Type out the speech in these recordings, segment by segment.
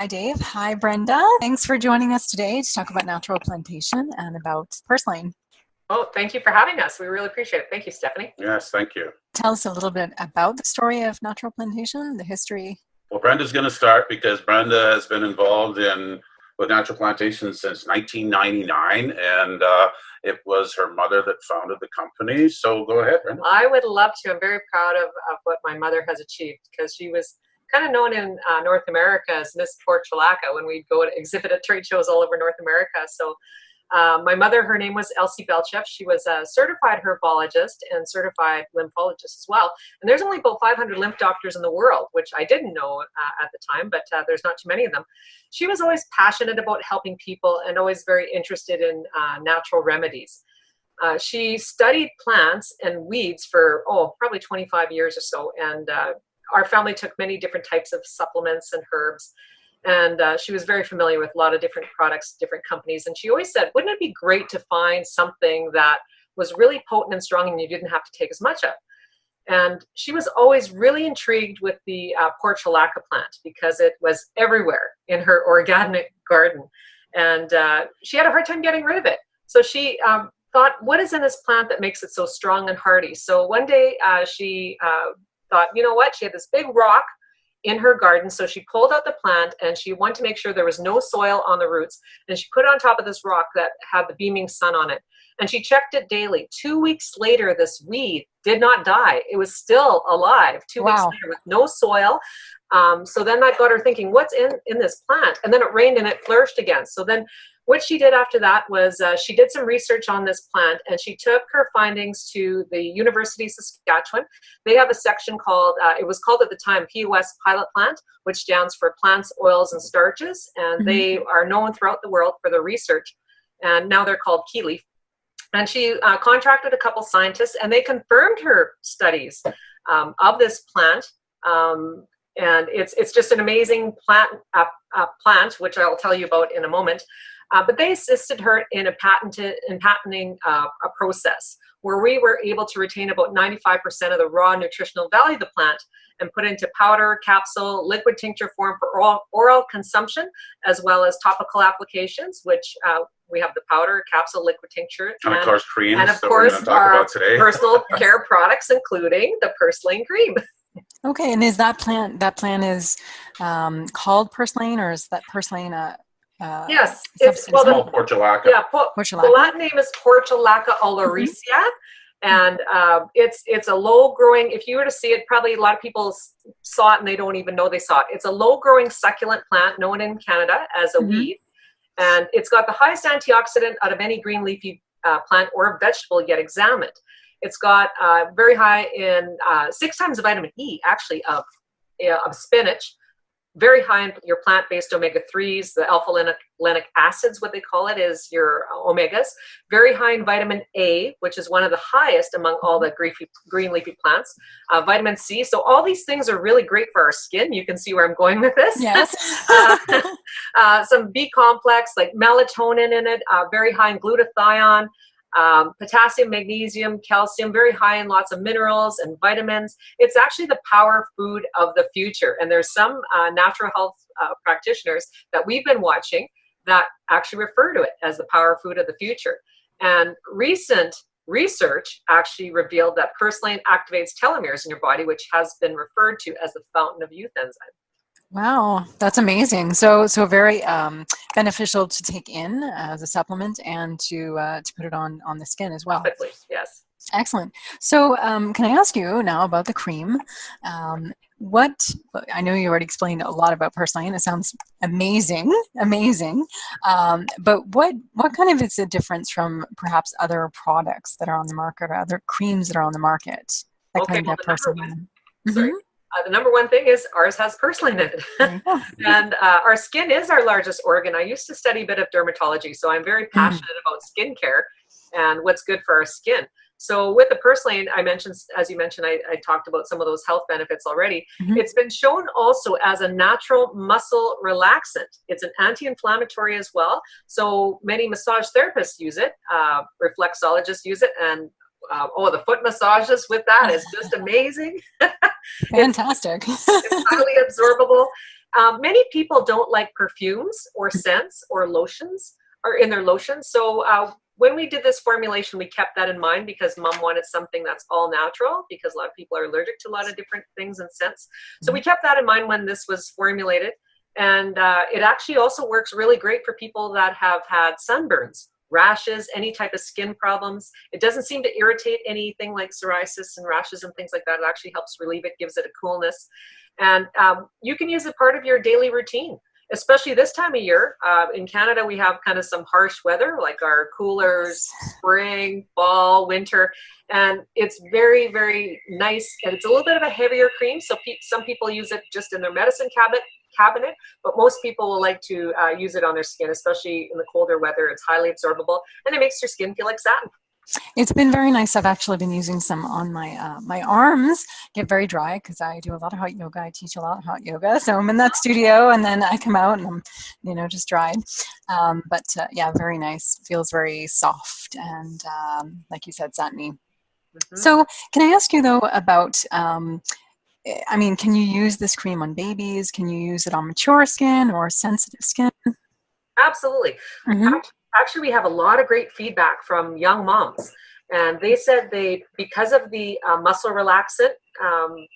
Hi, Dave. Hi, Brenda. Thanks for joining us today to talk about Natural Plantation and about Purslane. Oh, thank you for having us. We really appreciate it. Thank you, Stephanie. Yes, thank you. Tell us a little bit about the story of Natural Plantation, the history. Well, Brenda's going to start because Brenda has been involved with Natural Plantation since 1999, and it was her mother that founded the company. So go ahead, Brenda. I would love to. I'm very proud of what my mother has achieved, because she was kind of known in North America as Miss Portulaca when we'd go to exhibit at trade shows all over North America. So my mother, her name was Elsie Belcheff. She was a certified herbologist and certified lymphologist as well. And there's only about 500 lymph doctors in the world, which I didn't know at the time, but there's not too many of them. She was always passionate about helping people and always very interested in natural remedies. She studied plants and weeds for, probably 25 years or so. And our family took many different types of supplements and herbs. And she was very familiar with a lot of different products, different companies. And she always said, wouldn't it be great to find something that was really potent and strong and you didn't have to take as much of? And she was always really intrigued with the portulaca plant because it was everywhere in her organic garden. And she had a hard time getting rid of it. So she thought, what is in this plant that makes it so strong and hardy? So one day she thought, you know what? She had this big rock in her garden. So she pulled out the plant and she wanted to make sure there was no soil on the roots. And she put it on top of this rock that had the beaming sun on it. And she checked it daily. 2 weeks later, this weed did not die. It was still alive 2 weeks later with no soil. So then that got her thinking, what's in this plant? And then it rained and it flourished again. So then what she did after that was she did some research on this plant, and she took her findings to the University of Saskatchewan. They have a section called, it was called at the time POS Pilot Plant, which stands for Plants, Oils, and Starches. And they are known throughout the world for their research. And now they're called Key Leaf. And she contracted a couple scientists, and they confirmed her studies of this plant. And it's just an amazing plant, which I'll tell you about in a moment. But they assisted her in patenting a process where we were able to retain about 95% of the raw nutritional value of the plant and put it into powder, capsule, liquid tincture form for oral consumption, as well as topical applications, which we have the powder, capsule, liquid tincture, and of course creams, and of course our personal care products, including the Purslane cream. Okay, and is that plant is called Purslane, or is that Purslane yes, it's called Portulaca. Yeah, the Latin name is Portulaca oleracea, and it's a low-growing. If you were to see it, probably a lot of people saw it and they don't even know they saw it. It's a low-growing succulent plant known in Canada as a weed, and it's got the highest antioxidant out of any green leafy plant or vegetable yet examined. It's got very high in 6 times the vitamin E, actually, of spinach. Very high in your plant-based omega-3s, the alpha-linoleic acids, what they call it, is your omegas. Very high in vitamin A, which is one of the highest among all the green leafy plants. Vitamin C. So all these things are really great for our skin. You can see where I'm going with this. Yes. Some B complex, like melatonin in it. Very high in glutathione. Potassium, magnesium, calcium, very high in lots of minerals and vitamins. It's actually the power food of the future. And there's some natural health practitioners that we've been watching that actually refer to it as the power food of the future. And recent research actually revealed that Purslane activates telomeres in your body, which has been referred to as the fountain of youth enzyme. Wow, that's amazing. So very beneficial to take in as a supplement and to put it on the skin as well. Perfectly, yes. Excellent. So can I ask you now about the cream? I know you already explained a lot about Purslane. It sounds amazing. But what kind of is the difference from perhaps other products that are on the market or other creams that are on the market that kind of get Purslane? Sorry. The number one thing is ours has Purslane in it. And our skin is our largest organ. I used to study a bit of dermatology, so I'm very passionate about skincare and what's good for our skin. So with the Purslane, as you mentioned, I talked about some of those health benefits already. It's been shown also as a natural muscle relaxant. It's an anti-inflammatory as well. So many massage therapists use it, reflexologists use it, and the foot massages with that is just amazing. Fantastic. It's highly absorbable. Many people don't like perfumes or scents or lotions or in their lotions. So when we did this formulation, we kept that in mind because Mom wanted something that's all natural, because a lot of people are allergic to a lot of different things and scents. So we kept that in mind when this was formulated. And it actually also works really great for people that have had sunburns, rashes, any type of skin problems. It doesn't seem to irritate anything like psoriasis and rashes and things like that. It actually helps relieve it, gives it a coolness. And you can use it part of your daily routine, especially this time of year. In Canada, we have kind of some harsh weather, like our coolers, spring, fall, winter, and it's very, very nice. And it's a little bit of a heavier cream, so some people use it just in their medicine cabinet, but most people will like to use it on their skin, especially in the colder weather. It's highly absorbable, and it makes your skin feel like satin. It's been very nice. I've actually been using some on my my arms. Get very dry because I do a lot of hot yoga. I teach a lot of hot yoga, so I'm in that studio, and then I come out and I'm, you know, just dried. But yeah, very nice. Feels very soft and, like you said, satiny. So, can I ask you though about? I mean, can you use this cream on babies? Can you use it on mature skin or sensitive skin? Absolutely. Actually, we have a lot of great feedback from young moms, and they said because of the muscle relaxant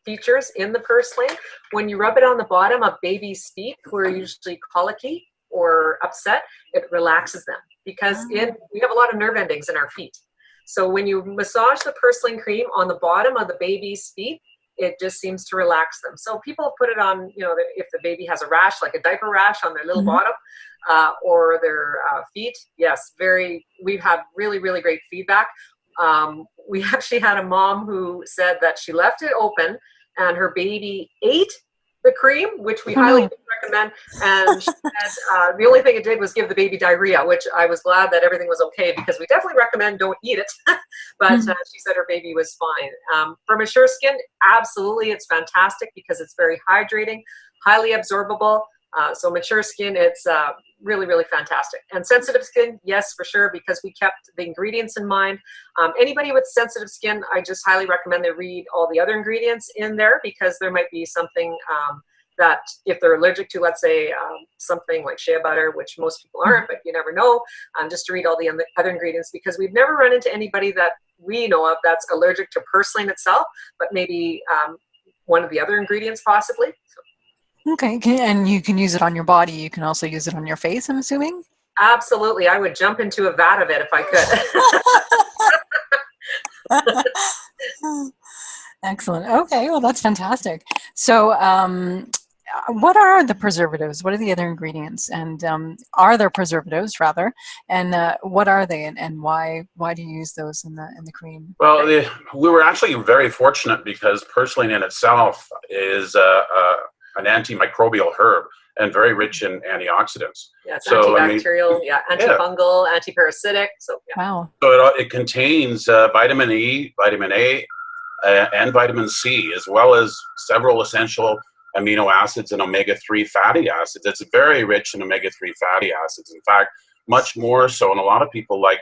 features in the Purslane, when you rub it on the bottom of babies' feet who are usually colicky or upset, it relaxes them, because we have a lot of nerve endings in our feet. So when you massage the Purslane cream on the bottom of the baby's feet, it just seems to relax them. So people put it on, you know, if the baby has a rash, like a diaper rash on their little bottom or their feet. Yes, we've had really, really great feedback. We actually had a mom who said that she left it open and her baby ate the cream, which we highly recommend. And she said the only thing it did was give the baby diarrhea, which I was glad that everything was okay, because we definitely recommend don't eat it. But she said her baby was fine. For mature skin, absolutely, it's fantastic because it's very hydrating, highly absorbable. So mature skin, it's really, really fantastic. And sensitive skin, yes, for sure, because we kept the ingredients in mind. Anybody with sensitive skin, I just highly recommend they read all the other ingredients in there, because there might be something that if they're allergic to, let's say something like shea butter, which most people aren't, but you never know, just to read all the other ingredients, because we've never run into anybody that we know of that's allergic to Purslane itself, but maybe one of the other ingredients possibly. So. Okay, and you can use it on your body. You can also use it on your face, I'm assuming? Absolutely. I would jump into a vat of it if I could. Excellent. Okay, well, that's fantastic. So what are the preservatives? What are the other ingredients? And are there preservatives, rather? And what are they, and why do you use those in the cream? Well, we were actually very fortunate because Purslane in itself is an antimicrobial herb and very rich in antioxidants. Yeah, it's antibacterial, antifungal, antiparasitic. So, wow. So it contains vitamin E, vitamin A, and vitamin C, as well as several essential amino acids and omega-3 fatty acids. It's very rich in omega-3 fatty acids. In fact, much more so. And a lot of people like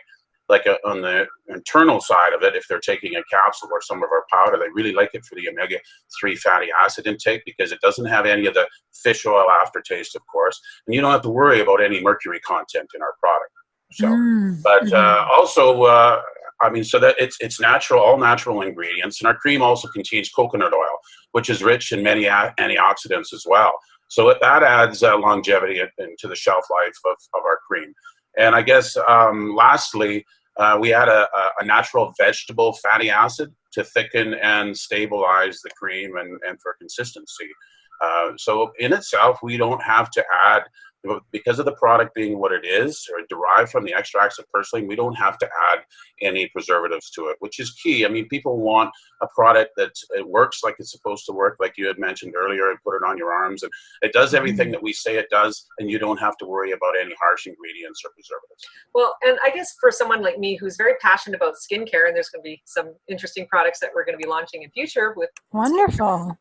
on the internal side of it, if they're taking a capsule or some of our powder, they really like it for the omega-3 fatty acid intake, because it doesn't have any of the fish oil aftertaste, of course, and you don't have to worry about any mercury content in our product. So, but also, I mean, so that it's natural, all natural ingredients, and our cream also contains coconut oil, which is rich in many antioxidants as well. So that adds longevity into the shelf life of our cream. And I guess lastly, we add a natural vegetable fatty acid to thicken and stabilize the cream and for consistency. So in itself, we don't have to add, because of the product being what it is, or derived from the extracts of Purslane, we don't have to add any preservatives to it, which is key. I mean, people want a product that it works like it's supposed to work, like you had mentioned earlier, and put it on your arms, and it does everything that we say it does, and you don't have to worry about any harsh ingredients or preservatives. Well, and I guess for someone like me who's very passionate about skincare, and there's going to be some interesting products that we're going to be launching in future with. Wonderful.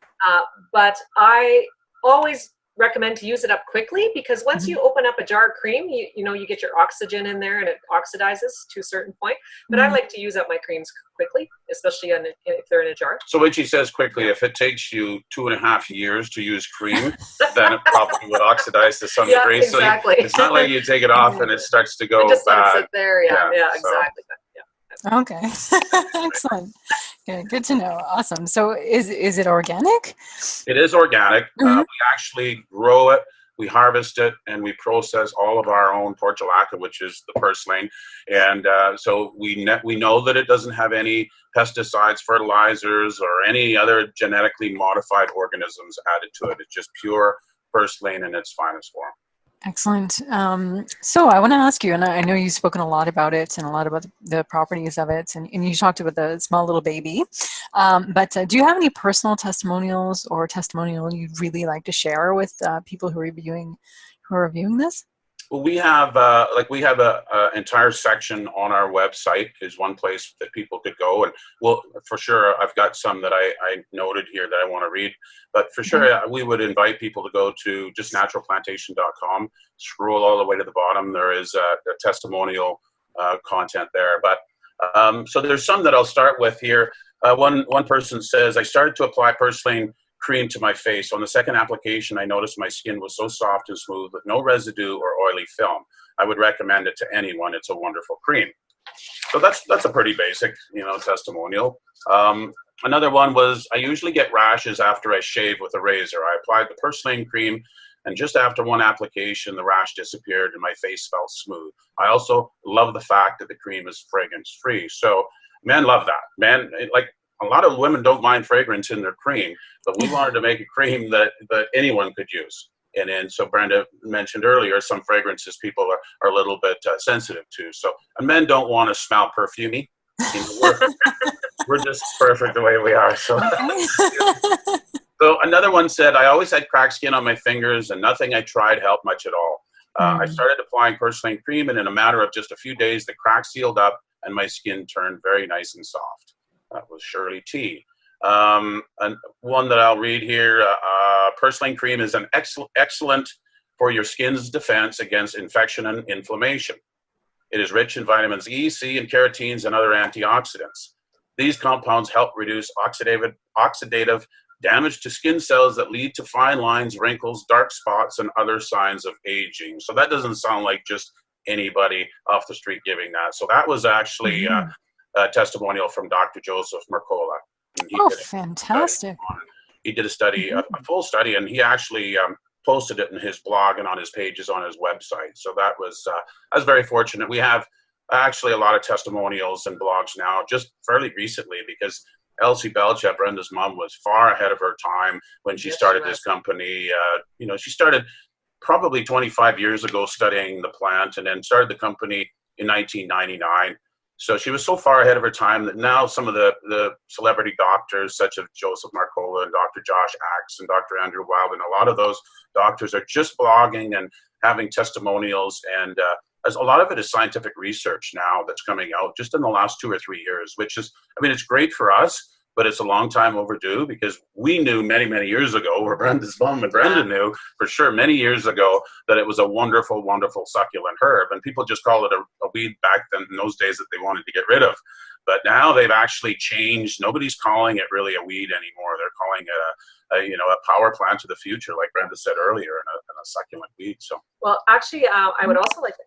But I always recommend to use it up quickly, because once you open up a jar of cream, you know, you get your oxygen in there and it oxidizes to a certain point. But I like to use up my creams quickly, especially if they're in a jar. So when she says quickly, if it takes you 2.5 years to use cream, then it probably would oxidize to some degree. Exactly. So it's not like you take it off and it starts to go it just bad. Sit there. Yeah, exactly. Okay. Excellent. Good to know. Awesome. So is it organic? It is organic. We actually grow it, we harvest it, and we process all of our own portulaca, which is the purslane. And so we know that it doesn't have any pesticides, fertilizers, or any other genetically modified organisms added to it. It's just pure purslane in its finest form. Excellent. So I want to ask you, and I know you've spoken a lot about it and a lot about the properties of it, and you talked about the small little baby. But do you have any personal testimonials or testimonial you'd really like to share with people who are viewing this? Well, we have a entire section on our website is one place that people could go, and well, for sure, I've got some that I noted here that I want to read. But for sure, we would invite people to go to just naturalplantation.com, scroll all the way to the bottom. There is a testimonial content there. But so there's some that I'll start with here. One person says, I started to apply Purslane cream to my face. On the second application, I noticed my skin was so soft and smooth with no residue or oily film. I would recommend it to anyone. It's a wonderful cream. So that's a pretty basic, testimonial. Another one was, I usually get rashes after I shave with a razor. I applied the Purslane cream, and just after one application, the rash disappeared and my face felt smooth. I also love the fact that the cream is fragrance-free. So men love that. Men, a lot of women don't mind fragrance in their cream, but we wanted to make a cream that anyone could use. And so Brenda mentioned earlier, some fragrances people are a little bit sensitive to. So and men don't want to smell perfumey. We're just perfect the way we are. So, so another one said, I always had cracked skin on my fingers and nothing I tried helped much at all. I started applying Purslane cream, and in a matter of just a few days, the crack sealed up and my skin turned very nice and soft. That was Shirley T. And one that I'll read here, Purslane cream is an excellent for your skin's defense against infection and inflammation. It is rich in vitamins E, C, and carotenes and other antioxidants. These compounds help reduce oxidative damage to skin cells that lead to fine lines, wrinkles, dark spots, and other signs of aging. So that doesn't sound like just anybody off the street giving that. So that was actually a testimonial from Dr. Joseph Mercola. Fantastic. He did a study, a full study, and he actually posted it in his blog and on his pages on his website. So that was, I was very fortunate. We have actually a lot of testimonials and blogs now, just fairly recently, because Elsie Belcha, Brenda's mom, was far ahead of her time when she started this company. She started probably 25 years ago studying the plant, and then started the company in 1999. So she was so far ahead of her time that now some of the celebrity doctors, such as Joseph Marcola and Dr. Josh Axe and Dr. Andrew Wild, and a lot of those doctors are just blogging and having testimonials. And as a lot of it is scientific research now that's coming out just in the last 2 or 3 years, which is, it's great for us, but it's a long time overdue, because we knew many, many years ago, or Brenda's mom and Brenda knew for sure many years ago, that it was a wonderful, wonderful succulent herb. And people just called it a weed back then in those days that they wanted to get rid of. But now they've actually changed. Nobody's calling it really a weed anymore. They're calling it a power plant of the future, like Brenda said earlier, and a succulent weed. So, well, actually, I would also like to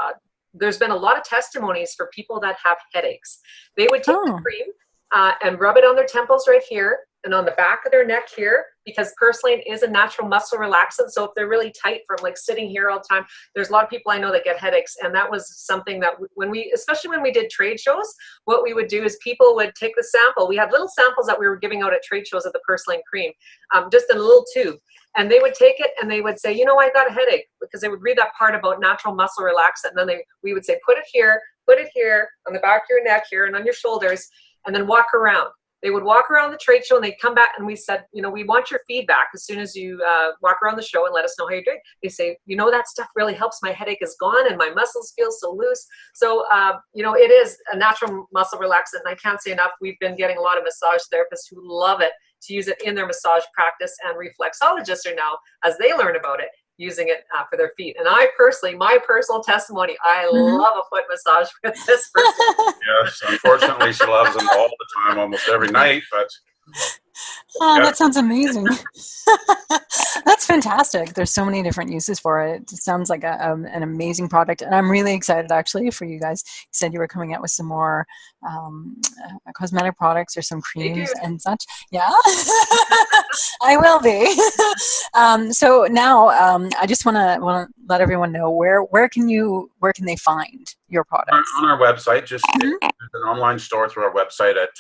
add, there's been a lot of testimonies for people that have headaches. They would take the cream and rub it on their temples right here and on the back of their neck here, because Purslane is a natural muscle relaxant. So if they're really tight from sitting here all the time, there's a lot of people I know that get headaches. And that was something that especially when we did trade shows, what we would do is people would take the sample. We had little samples that we were giving out at trade shows of the Purslane cream, just in a little tube. And they would take it and they would say, I got a headache, because they would read that part about natural muscle relaxant. And then we would say, put it here on the back of your neck here and on your shoulders, and then walk around. They would walk around the trade show and they'd come back, and we said, we want your feedback as soon as you walk around the show and let us know how you're doing. They say, that stuff really helps. My headache is gone and my muscles feel so loose. So, it is a natural muscle relaxant. And I can't say enough, we've been getting a lot of massage therapists who love it. to use it in their massage practice, and reflexologists are now, as they learn about it, using it for their feet. And I personally, my personal testimony, I love a foot massage with this person. Yes, unfortunately, she loves them all the time, almost every night, but... Oh, that sounds amazing. That's fantastic. There's so many different uses for it. It sounds like an amazing product. And I'm really excited, actually, for you guys. You said you were coming out with some more cosmetic products or some creams and such. Yeah, I will be. So now I just want to let everyone know where can they find your products? On our website, just there's an online store through our website at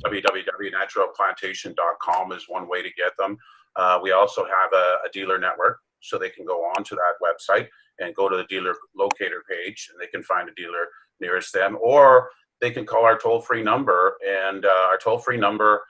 www.naturalplantation.com is one way to get them. We also have a dealer network, so they can go on to that website and go to the dealer locator page, and they can find a dealer nearest them, or they can call our toll-free number, and our toll-free number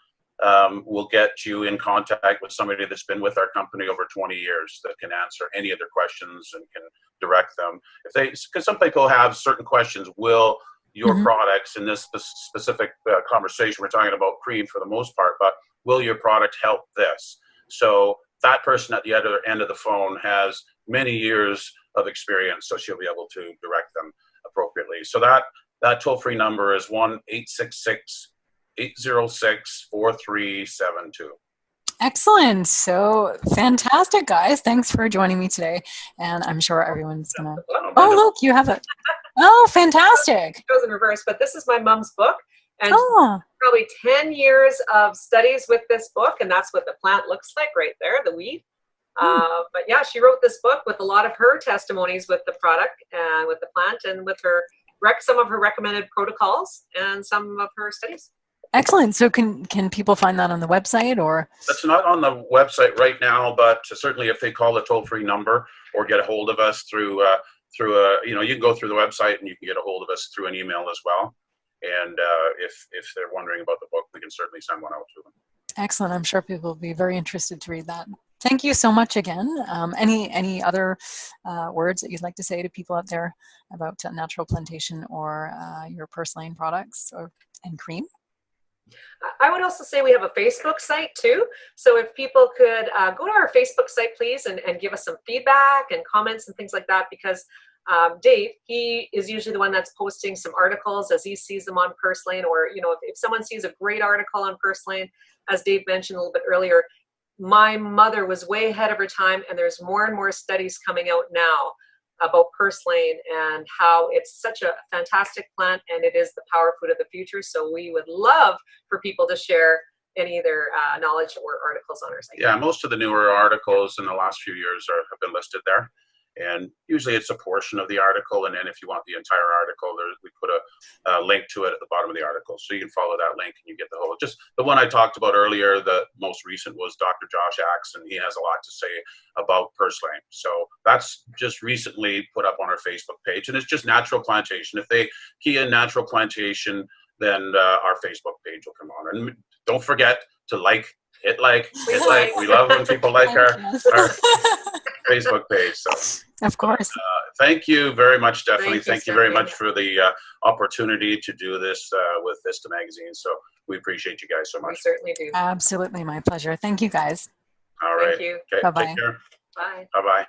will get you in contact with somebody that's been with our company over 20 years that can answer any of their questions and can direct them. Because some people have certain questions. Will your products, in this specific conversation, we're talking about cream for the most part, but will your product help this? So that person at the other end of the phone has many years of experience, so she'll be able to direct them appropriately. So that toll-free number is 1-866-806-4372. Excellent. So fantastic, guys. Thanks for joining me today. And I'm sure everyone's going to... Oh, look, you have it. Oh, fantastic. It goes in reverse, but this is my mom's book. And probably 10 years of studies with this book, and that's what the plant looks like right there, the weed. But yeah, she wrote this book with a lot of her testimonies with the product and with the plant, and with her some of her recommended protocols and some of her studies. Excellent. So can people find that on the website, or? That's not on the website right now, but certainly if they call the toll-free number or get a hold of us through you can go through the website and you can get a hold of us through an email as well. And if they're wondering about the book, we can certainly send one out to them. Excellent. I'm sure people will be very interested to read that. Thank you so much again. Any other words that you'd like to say to people out there about Natural Plantation or your Purslane products and cream? I would also say we have a Facebook site too. So if people could go to our Facebook site, please, and give us some feedback and comments and things like that, because Dave, he is usually the one that's posting some articles as he sees them on Purslane, or, if someone sees a great article on Purslane, as Dave mentioned a little bit earlier, my mother was way ahead of her time, and there's more and more studies coming out now about Purslane and how it's such a fantastic plant, and it is the power food of the future. So we would love for people to share any of their knowledge or articles on our site. Yeah, most of the newer articles in the last few years have been listed there. And usually it's a portion of the article, and then if you want the entire article, we put a link to it at the bottom of the article. So you can follow that link and you get the whole. Just the one I talked about earlier, the most recent, was Dr. Josh Axe, and he has a lot to say about Purslane. So that's just recently put up on our Facebook page, and it's just Natural Plantation. If they key in Natural Plantation, then our Facebook page will come on. And don't forget to hit like. We love when people like our Facebook page. So, of course. Thank you very much, Stephanie. Thank you very much for the opportunity to do this with Vista Magazine. So we appreciate you guys so much. We certainly do. Absolutely, my pleasure. Thank you, guys. All right. Thank you. Okay, bye-bye. Take care. Bye. Bye-bye.